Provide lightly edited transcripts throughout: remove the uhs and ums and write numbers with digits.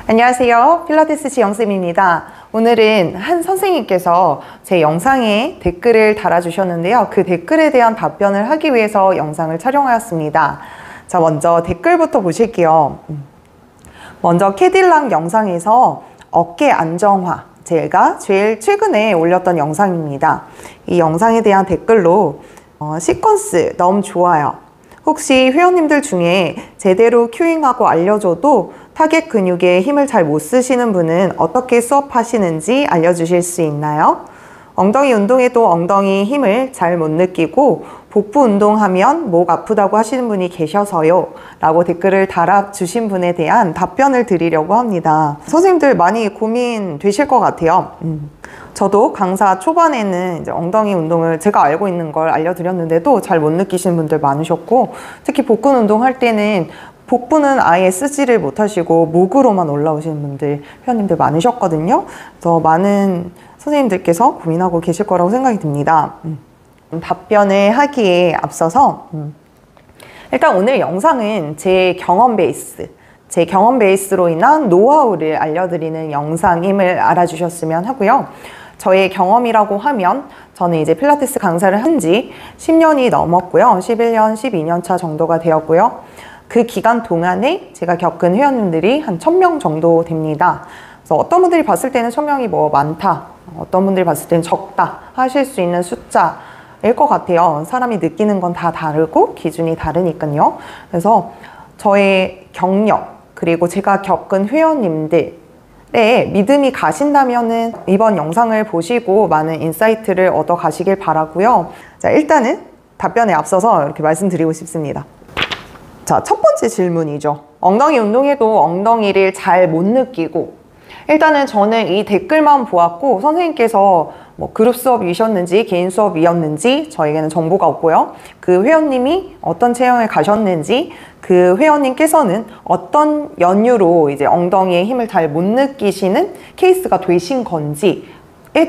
안녕하세요. 필라테스 지영쌤입니다. 오늘은 한 선생님께서 제 영상에 댓글을 달아주셨는데요. 그 댓글에 대한 답변을 하기 위해서 영상을 촬영하였습니다. 자, 먼저 댓글부터 보실게요. 먼저 캐딜락 영상에서 어깨 안정화, 제가 제일 최근에 올렸던 영상입니다. 이 영상에 대한 댓글로 시퀀스 너무 좋아요. 혹시 회원님들 중에 제대로 큐잉하고 알려줘도 타겟 근육에 힘을 잘 못 쓰시는 분은 어떻게 수업하시는지 알려주실 수 있나요? 엉덩이 운동에도 엉덩이 힘을 잘 못 느끼고 복부 운동하면 목 아프다고 하시는 분이 계셔서요 라고 댓글을 달아주신 분에 대한 답변을 드리려고 합니다. 선생님들 많이 고민되실 것 같아요. 저도 강사 초반에는 이제 엉덩이 운동을 제가 알고 있는 걸 알려드렸는데도 잘 못 느끼시는 분들 많으셨고, 특히 복근 운동할 때는 복부는 아예 쓰지를 못하시고 목으로만 올라오시는 분들, 회원님들 많으셨거든요. 그래서 많은 선생님들께서 고민하고 계실 거라고 생각이 듭니다. 답변을 하기에 앞서서 일단 오늘 영상은 제 경험 베이스로 인한 노하우를 알려드리는 영상임을 알아주셨으면 하고요. 저의 경험이라고 하면 저는 이제 필라테스 강사를 한 지 10년이 넘었고요. 11년, 12년 차 정도가 되었고요. 그 기간 동안에 제가 겪은 회원님들이 한 1000명 정도 됩니다. 그래서 어떤 분들이 봤을 때는 1000명이 뭐 많다, 어떤 분들이 봤을 때는 적다 하실 수 있는 숫자일 것 같아요. 사람이 느끼는 건 다 다르고 기준이 다르니까요. 그래서 저의 경력, 그리고 제가 겪은 회원님들의 믿음이 가신다면은 이번 영상을 보시고 많은 인사이트를 얻어 가시길 바라고요. 자, 일단은 답변에 앞서서 이렇게 말씀드리고 싶습니다. 자, 첫 번째 질문이죠. 엉덩이 운동해도 엉덩이를 잘 못 느끼고, 일단은 저는 이 댓글만 보았고 선생님께서 뭐 그룹 수업이셨는지 개인 수업이었는지 저에게는 정보가 없고요. 그 회원님이 어떤 체형을 가셨는지, 그 회원님께서는 어떤 연유로 이제 엉덩이에 힘을 잘 못 느끼시는 케이스가 되신 건지에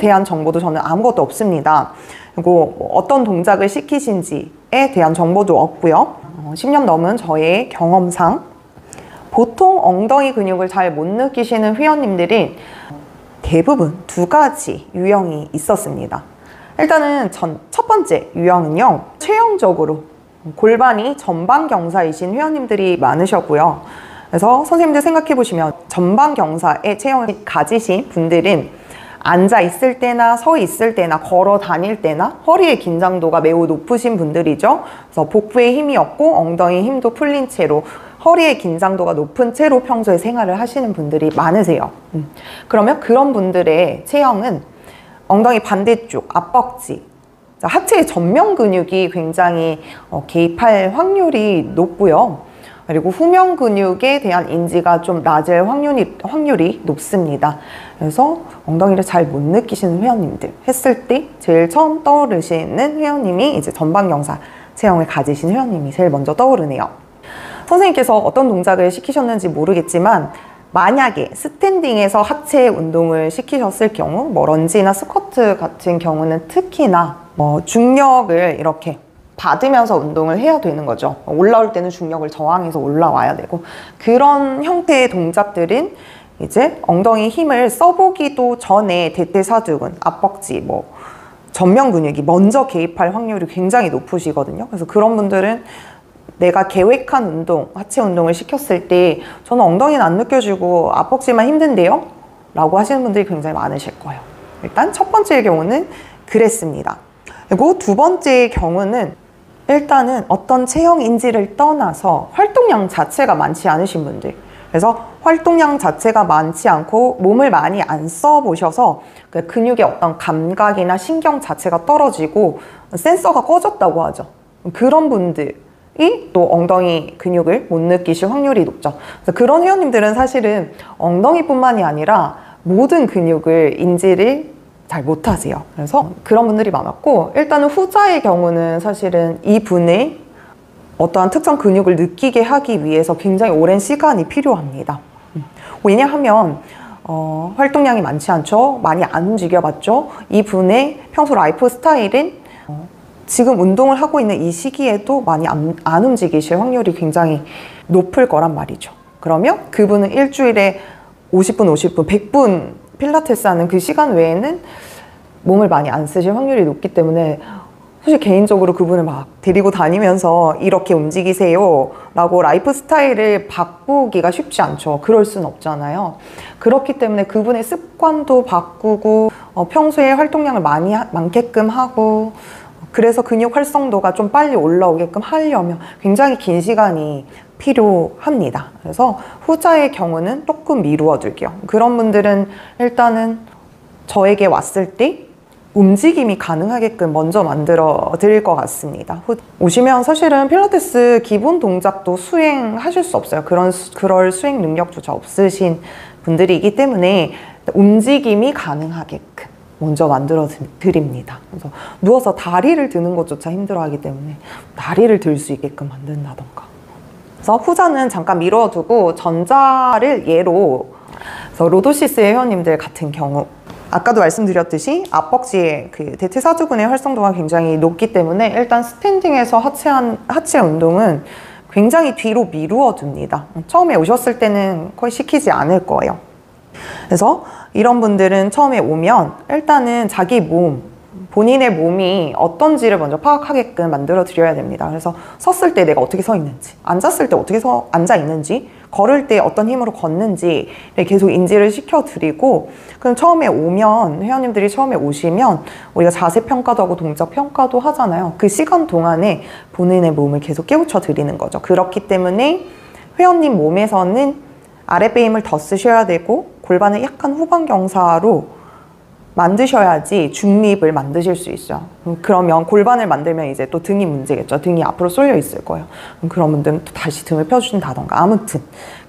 대한 정보도 저는 아무것도 없습니다. 그리고 뭐 어떤 동작을 시키신지에 대한 정보도 없고요. 10년 넘은 저의 경험상 보통 엉덩이 근육을 잘 못 느끼시는 회원님들이 대부분 두 가지 유형이 있었습니다. 일단은 첫 번째 유형은요, 체형적으로 골반이 전방경사이신 회원님들이 많으셨고요. 그래서 선생님들 생각해 보시면 전방경사의 체형을 가지신 분들은 앉아 있을 때나 서 있을 때나 걸어 다닐 때나 허리의 긴장도가 매우 높으신 분들이죠. 그래서 복부에 힘이 없고 엉덩이 힘도 풀린 채로 허리의 긴장도가 높은 채로 평소에 생활을 하시는 분들이 많으세요. 그러면 그런 분들의 체형은 엉덩이 반대쪽 앞벅지, 하체의 전면 근육이 굉장히 개입할 확률이 높고요. 그리고 후면 근육에 대한 인지가 좀 낮을 확률이 높습니다. 그래서 엉덩이를 잘 못 느끼시는 회원님들 했을 때 제일 처음 떠오르시는 회원님이 이제 전방경사 체형을 가지신 회원님이 제일 먼저 떠오르네요. 선생님께서 어떤 동작을 시키셨는지 모르겠지만 만약에 스탠딩에서 하체 운동을 시키셨을 경우, 뭐 런지나 스쿼트 같은 경우는 특히나 중력을 이렇게 받으면서 운동을 해야 되는 거죠. 올라올 때는 중력을 저항해서 올라와야 되고, 그런 형태의 동작들은 이제 엉덩이 힘을 써보기도 전에 대퇴사두근, 앞벅지, 전면 근육이 먼저 개입할 확률이 굉장히 높으시거든요. 그래서 그런 분들은 내가 계획한 운동, 하체 운동을 시켰을 때 저는 엉덩이는 안 느껴지고 앞벅지만 힘든데요? 라고 하시는 분들이 굉장히 많으실 거예요. 일단 첫 번째의 경우는 그랬습니다. 그리고 두 번째의 경우는 일단은 어떤 체형인지를 떠나서 활동량 자체가 많지 않으신 분들, 그래서 활동량 자체가 많지 않고 몸을 많이 안 써보셔서 그 근육의 어떤 감각이나 신경 자체가 떨어지고 센서가 꺼졌다고 하죠. 그런 분들이 또 엉덩이 근육을 못 느끼실 확률이 높죠. 그래서 그런 회원님들은 사실은 엉덩이뿐만이 아니라 모든 근육을 인지를 잘 못하세요. 그래서 그런 분들이 많았고, 일단은 후자의 경우는 사실은 이 분의 어떠한 특정 근육을 느끼게 하기 위해서 굉장히 오랜 시간이 필요합니다. 왜냐하면 활동량이 많지 않죠. 많이 안 움직여봤죠. 이 분의 평소 라이프 스타일은 지금 운동을 하고 있는 이 시기에도 많이 안 움직이실 확률이 굉장히 높을 거란 말이죠. 그러면 그분은 일주일에 50분, 50분, 100분 필라테스 하는 그 시간 외에는 몸을 많이 안 쓰실 확률이 높기 때문에 사실 개인적으로 그분을 막 데리고 다니면서 이렇게 움직이세요 라고 라이프 스타일을 바꾸기가 쉽지 않죠. 그럴 순 없잖아요. 그렇기 때문에 그분의 습관도 바꾸고 평소에 활동량을 많게끔 하고 그래서 근육 활성도가 좀 빨리 올라오게끔 하려면 굉장히 긴 시간이 필요합니다. 그래서 후자의 경우는 조금 미루어 둘게요. 그런 분들은 일단은 저에게 왔을 때 움직임이 가능하게끔 먼저 만들어 드릴 것 같습니다. 오시면 사실은 필라테스 기본 동작도 수행하실 수 없어요. 그럴 수행 능력조차 없으신 분들이기 때문에 움직임이 가능하게끔 먼저 만들어 드립니다. 그래서 누워서 다리를 드는 것조차 힘들어하기 때문에 다리를 들 수 있게끔 만든다던가. 그래서 후자는 잠깐 미뤄두고 전자를 예로, 그래서 로도시스의 회원님들 같은 경우 아까도 말씀드렸듯이 앞벅지의 그 대퇴사두근의 활성도가 굉장히 높기 때문에 일단 스탠딩에서 하체 운동은 굉장히 뒤로 미루어 둡니다. 처음에 오셨을 때는 거의 시키지 않을 거예요. 그래서 이런 분들은 처음에 오면 일단은 자기 본인의 몸이 어떤지를 먼저 파악하게끔 만들어 드려야 됩니다. 그래서 섰을 때 내가 어떻게 서 있는지, 앉았을 때 어떻게 앉아 있는지, 걸을 때 어떤 힘으로 걷는지를 계속 인지를 시켜드리고, 그럼 처음에 오면, 회원님들이 처음에 오시면 우리가 자세 평가도 하고 동작 평가도 하잖아요. 그 시간 동안에 본인의 몸을 계속 깨우쳐 드리는 거죠. 그렇기 때문에 회원님 몸에서는 아랫배 힘을 더 쓰셔야 되고 골반을 약간 후방 경사로 만드셔야지 중립을 만드실 수 있어요. 그러면 골반을 만들면 이제 또 등이 문제겠죠. 등이 앞으로 쏠려 있을 거예요. 그런 분들은 또 다시 등을 펴주신다던가. 아무튼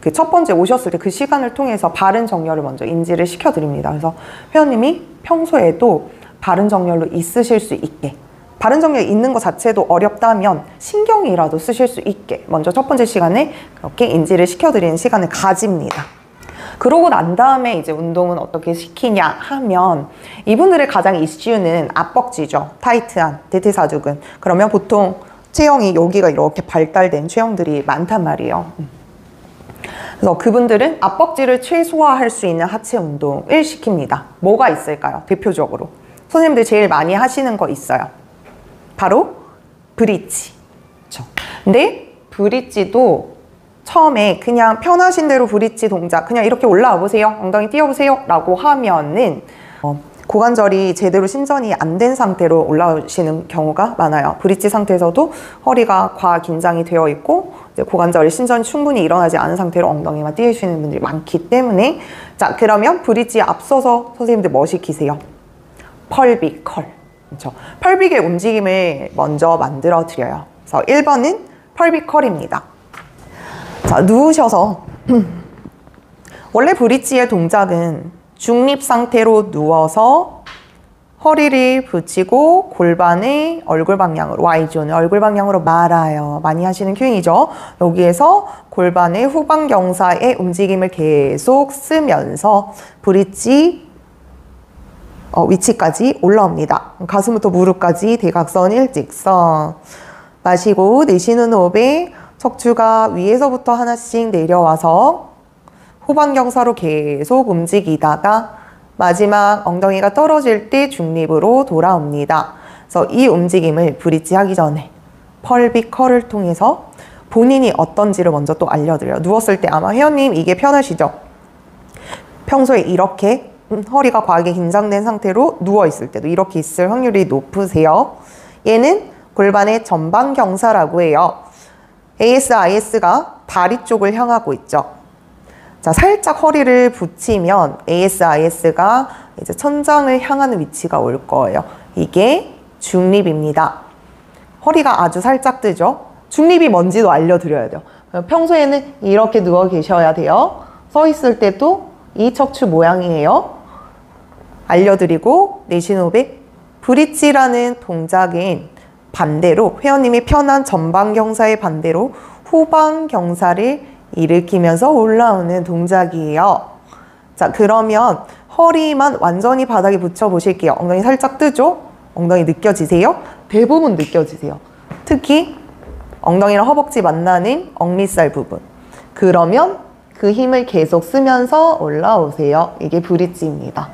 그 첫 번째 오셨을 때 그 시간을 통해서 바른 정렬을 먼저 인지를 시켜드립니다. 그래서 회원님이 평소에도 바른 정렬로 있으실 수 있게, 바른 정렬이 있는 것 자체도 어렵다면 신경이라도 쓰실 수 있게 먼저 첫 번째 시간에 그렇게 인지를 시켜드리는 시간을 가집니다. 그러고 난 다음에 이제 운동은 어떻게 시키냐 하면 이분들의 가장 이슈는 앞벅지죠. 타이트한 대퇴사두근. 그러면 보통 체형이 여기가 이렇게 발달된 체형들이 많단 말이에요. 그래서 그분들은 앞벅지를 최소화할 수 있는 하체 운동을 시킵니다. 뭐가 있을까요? 대표적으로 선생님들 제일 많이 하시는 거 있어요. 바로 브릿지. 그렇죠? 근데 브릿지도 처음에 그냥 편하신 대로 브릿지 동작 그냥 이렇게 올라와 보세요, 엉덩이 띄워보세요 라고 하면은 고관절이 제대로 신전이 안 된 상태로 올라오시는 경우가 많아요. 브릿지 상태에서도 허리가 과긴장이 되어 있고 이제 고관절이 신전이 충분히 일어나지 않은 상태로 엉덩이만 띄우시는 분들이 많기 때문에, 자 그러면 브릿지에 앞서서 선생님들 뭐 시키세요? 펄빅 컬. 그렇죠? 펄빅의 움직임을 먼저 만들어 드려요. 그래서 1번은 펄빅 컬입니다. 자, 누우셔서 원래 브릿지의 동작은 중립 상태로 누워서 허리를 붙이고 골반을 얼굴 방향으로, Y존을 얼굴 방향으로 말아요. 많이 하시는 큐잉이죠. 여기에서 골반의 후방 경사의 움직임을 계속 쓰면서 브릿지 위치까지 올라옵니다. 가슴부터 무릎까지 대각선 일직선. 마시고 내쉬는 호흡에 척추가 위에서부터 하나씩 내려와서 후방 경사로 계속 움직이다가 마지막 엉덩이가 떨어질 때 중립으로 돌아옵니다. 그래서 이 움직임을 브릿지 하기 전에 펄빅 컬을 통해서 본인이 어떤지를 먼저 또 알려드려요. 누웠을 때 아마 회원님 이게 편하시죠? 평소에 이렇게 허리가 과하게 긴장된 상태로 누워있을 때도 이렇게 있을 확률이 높으세요. 얘는 골반의 전방 경사라고 해요. ASIS가 다리 쪽을 향하고 있죠. 자, 살짝 허리를 붙이면 ASIS가 이제 천장을 향하는 위치가 올 거예요. 이게 중립입니다. 허리가 아주 살짝 뜨죠. 중립이 뭔지도 알려드려야 돼요. 평소에는 이렇게 누워 계셔야 돼요. 서 있을 때도 이 척추 모양이에요. 알려드리고 내쉬는 호흡에 브릿지라는 동작인 반대로 회원님이 편한 전방 경사의 반대로 후방 경사를 일으키면서 올라오는 동작이에요. 자, 그러면 허리만 완전히 바닥에 붙여 보실게요. 엉덩이 살짝 뜨죠? 엉덩이 느껴지세요? 대부분 느껴지세요. 특히 엉덩이랑 허벅지 만나는 억리살 부분. 그러면 그 힘을 계속 쓰면서 올라오세요. 이게 브릿지입니다.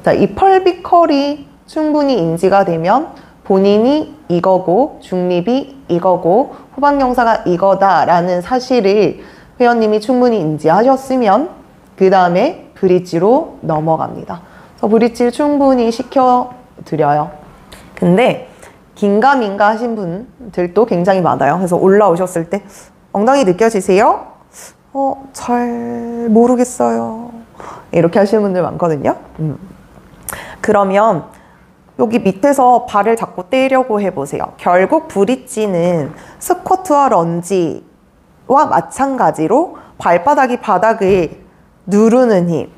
자, 이 펄빅 컬이 충분히 인지가 되면 본인이 이거고 중립이 이거고 후방경사가 이거다라는 사실을 회원님이 충분히 인지하셨으면 그 다음에 브릿지로 넘어갑니다. 그래서 브릿지를 충분히 시켜드려요. 근데 긴가민가 하신 분들도 굉장히 많아요. 그래서 올라오셨을 때 엉덩이 느껴지세요? 잘 모르겠어요. 이렇게 하시는 분들 많거든요. 그러면 여기 밑에서 발을 자꾸 떼려고 해보세요. 결국 브릿지는 스쿼트와 런지와 마찬가지로 발바닥이 바닥을 누르는 힘,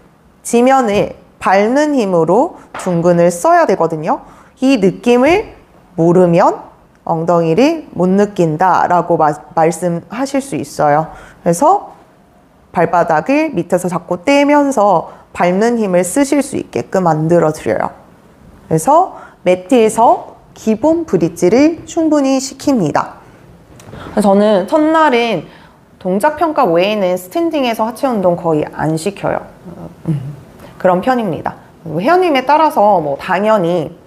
지면을 밟는 힘으로 둥근을 써야 되거든요. 이 느낌을 모르면 엉덩이를 못 느낀다라고 말씀하실 수 있어요. 그래서 발바닥을 밑에서 자꾸 떼면서 밟는 힘을 쓰실 수 있게끔 만들어드려요. 그래서 매트에서 기본 브릿지를 충분히 시킵니다. 저는 첫날은 동작 평가 외에는 스탠딩에서 하체 운동 거의 안 시켜요. 그런 편입니다. 회원님에 따라서 뭐 당연히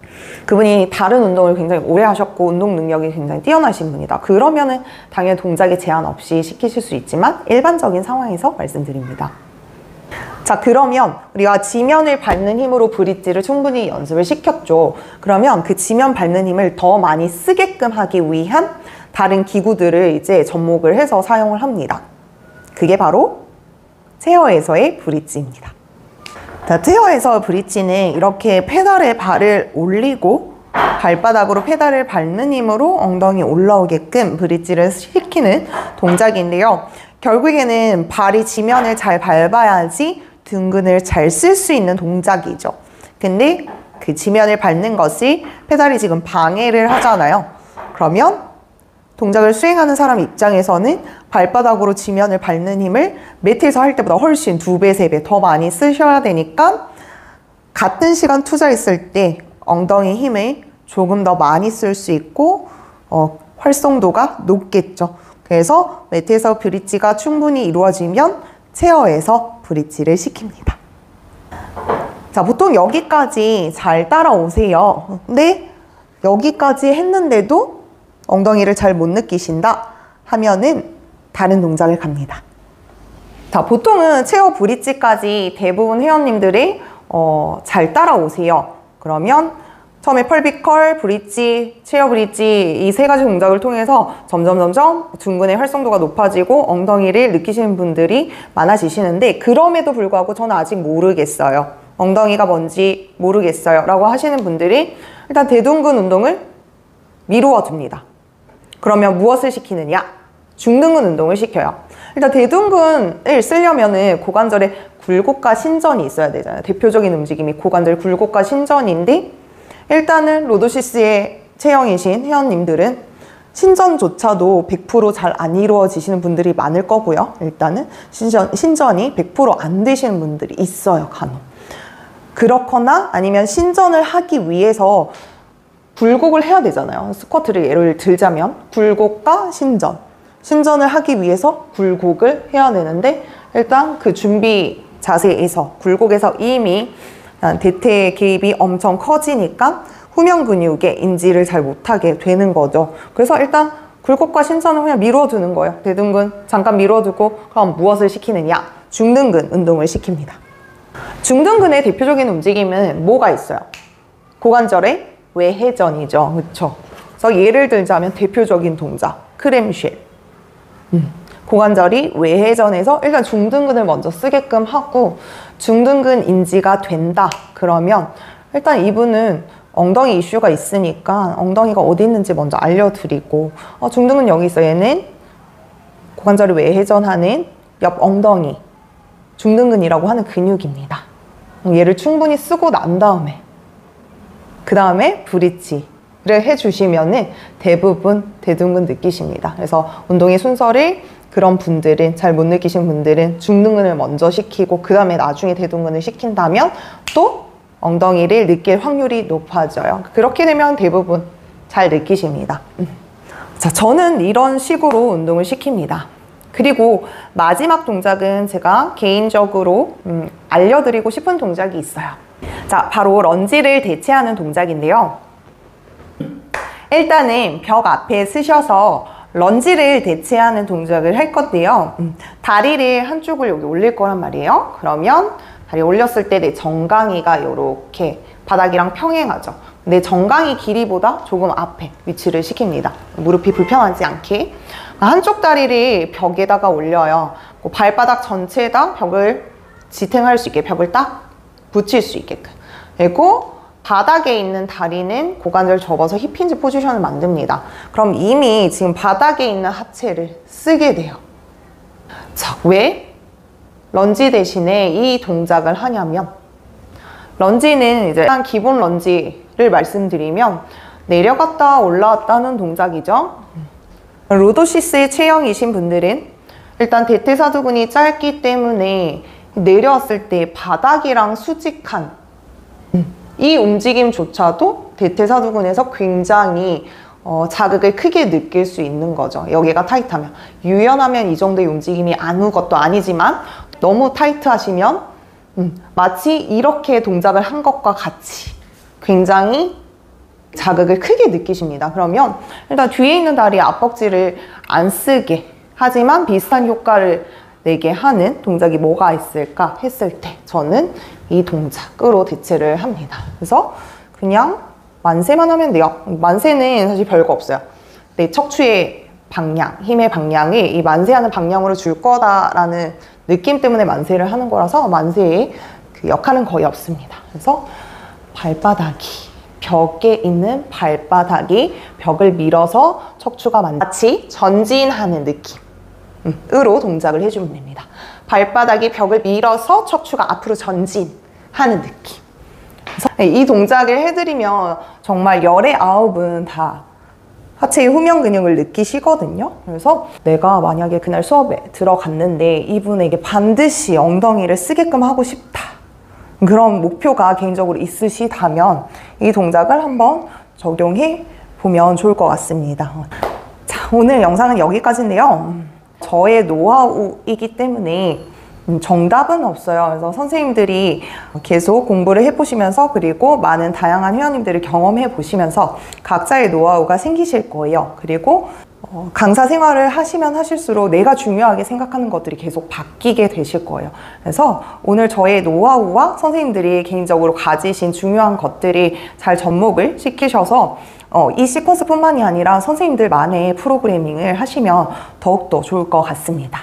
그분이 다른 운동을 굉장히 오래 하셨고 운동 능력이 굉장히 뛰어나신 분이다. 그러면은 당연히 동작에 제한 없이 시키실 수 있지만 일반적인 상황에서 말씀드립니다. 자, 그러면 우리가 지면을 밟는 힘으로 브릿지를 충분히 연습을 시켰죠. 그러면 그 지면 밟는 힘을 더 많이 쓰게끔 하기 위한 다른 기구들을 이제 접목을 해서 사용을 합니다. 그게 바로 체어에서의 브릿지입니다. 자, 체어에서 브릿지는 이렇게 페달에 발을 올리고 발바닥으로 페달을 밟는 힘으로 엉덩이 올라오게끔 브릿지를 시키는 동작인데요. 결국에는 발이 지면을 잘 밟아야지 등근을 잘 쓸 수 있는 동작이죠. 근데 그 지면을 밟는 것이 페달이 지금 방해를 하잖아요. 그러면 동작을 수행하는 사람 입장에서는 발바닥으로 지면을 밟는 힘을 매트에서 할 때보다 훨씬 2배, 3배 더 많이 쓰셔야 되니까 같은 시간 투자했을 때 엉덩이 힘을 조금 더 많이 쓸 수 있고 활성도가 높겠죠. 그래서 매트에서 브릿지가 충분히 이루어지면 체어에서 브릿지를 시킵니다. 자, 보통 여기까지 잘 따라오세요. 근데 여기까지 했는데도 엉덩이를 잘 못 느끼신다 하면은 다른 동작을 갑니다. 자, 보통은 체어 브릿지까지 대부분 회원님들이 잘 따라오세요. 그러면 처음에 펄빅 컬, 브릿지, 체어 브릿지 이 세 가지 동작을 통해서 점점 둥근의 활성도가 높아지고 엉덩이를 느끼시는 분들이 많아지시는데 그럼에도 불구하고 저는 아직 모르겠어요. 엉덩이가 뭔지 모르겠어요 라고 하시는 분들이 일단 대둔근 운동을 미루어 둡니다. 그러면 무엇을 시키느냐? 중둔근 운동을 시켜요. 일단 대둔근을 쓰려면은 고관절에 굴곡과 신전이 있어야 되잖아요. 대표적인 움직임이 고관절 굴곡과 신전인데 일단은 로도시스의 체형이신 회원님들은 신전조차도 100% 잘 안 이루어지시는 분들이 많을 거고요. 일단은 신전이 100% 안 되시는 분들이 있어요, 간혹. 그렇거나 아니면 신전을 하기 위해서 굴곡을 해야 되잖아요. 스쿼트를 예를 들자면 굴곡과 신전을 하기 위해서 굴곡을 해야 되는데 일단 그 준비 자세에서 굴곡에서 이미 대퇴 개입이 엄청 커지니까 후면 근육의 인지를 잘 못하게 되는 거죠. 그래서 일단 굴곡과 신전을 그냥 미뤄두는 거예요. 대둔근 잠깐 미뤄두고 그럼 무엇을 시키느냐? 중둔근 운동을 시킵니다. 중둔근의 대표적인 움직임은 뭐가 있어요? 고관절의 외회전이죠. 그렇죠? 그래서 예를 들자면 대표적인 동작 크램쉘. 고관절이 외회전에서 일단 중둔근을 먼저 쓰게끔 하고 중둔근 인지가 된다 그러면 일단 이분은 엉덩이 이슈가 있으니까 엉덩이가 어디 있는지 먼저 알려드리고 중둔근 여기 있어. 얘는 고관절이 외회전하는 옆 엉덩이 중둔근이라고 하는 근육입니다. 얘를 충분히 쓰고 난 다음에 그 다음에 브릿지를 해주시면은 대부분 대둔근 느끼십니다. 그래서 운동의 순서를 그런 분들은 잘 못 느끼신 분들은 중둔근을 먼저 시키고 그 다음에 나중에 대둔근을 시킨다면 또 엉덩이를 느낄 확률이 높아져요. 그렇게 되면 대부분 잘 느끼십니다. 자, 저는 이런 식으로 운동을 시킵니다. 그리고 마지막 동작은 제가 개인적으로 알려드리고 싶은 동작이 있어요. 자, 바로 런지를 대체하는 동작인데요. 일단은 벽 앞에 서셔서 런지를 대체하는 동작을 할 건데요. 다리를 한쪽을 여기 올릴 거란 말이에요. 그러면 다리 올렸을 때 내 정강이가 이렇게 바닥이랑 평행하죠. 내 정강이 길이보다 조금 앞에 위치를 시킵니다. 무릎이 불편하지 않게. 한쪽 다리를 벽에다가 올려요. 발바닥 전체에다 벽을 지탱할 수 있게, 벽을 딱 붙일 수 있게끔. 그리고 바닥에 있는 다리는 고관절 접어서 힙힌지 포지션을 만듭니다. 그럼 이미 지금 바닥에 있는 하체를 쓰게 돼요. 자, 왜 런지 대신에 이 동작을 하냐면, 런지는 이제 일단 기본 런지를 말씀드리면 내려갔다 올라왔다 하는 동작이죠. 로도시스의 체형이신 분들은 일단 대퇴사두근이 짧기 때문에 내려왔을 때 바닥이랑 수직한 이 움직임조차도 대퇴사두근에서 굉장히 자극을 크게 느낄 수 있는 거죠. 여기가 타이트하면. 유연하면 이 정도의 움직임이 아무것도 아니지만 너무 타이트하시면 마치 이렇게 동작을 한 것과 같이 굉장히 자극을 크게 느끼십니다. 그러면 일단 뒤에 있는 다리 앞벅지를 안 쓰게 하지만 비슷한 효과를 내게 하는 동작이 뭐가 있을까 했을 때 저는 이 동작으로 대체를 합니다. 그래서 그냥 만세만 하면 돼요. 만세는 사실 별거 없어요. 내 척추의 방향, 힘의 방향이 이 만세하는 방향으로 줄 거다라는 느낌 때문에 만세를 하는 거라서 만세의 그 역할은 거의 없습니다. 그래서 발바닥이 벽에 있는 발바닥이 벽을 밀어서 척추가 마치 전진하는 느낌으로 동작을 해주면 됩니다. 발바닥이 벽을 밀어서 척추가 앞으로 전진하는 느낌. 그래서 이 동작을 해드리면 정말 열의 9은 다 하체의 후면 근육을 느끼시거든요. 그래서 내가 만약에 그날 수업에 들어갔는데 이분에게 반드시 엉덩이를 쓰게끔 하고 싶다, 그런 목표가 개인적으로 있으시다면 이 동작을 한번 적용해 보면 좋을 것 같습니다. 자, 오늘 영상은 여기까지인데요. 저의 노하우이기 때문에 정답은 없어요. 그래서 선생님들이 계속 공부를 해보시면서 그리고 많은 다양한 회원님들을 경험해 보시면서 각자의 노하우가 생기실 거예요. 그리고 강사 생활을 하시면 하실수록 내가 중요하게 생각하는 것들이 계속 바뀌게 되실 거예요. 그래서 오늘 저의 노하우와 선생님들이 개인적으로 가지신 중요한 것들이 잘 접목을 시키셔서 이 시퀀스뿐만이 아니라 선생님들만의 프로그래밍을 하시면 더욱더 좋을 것 같습니다.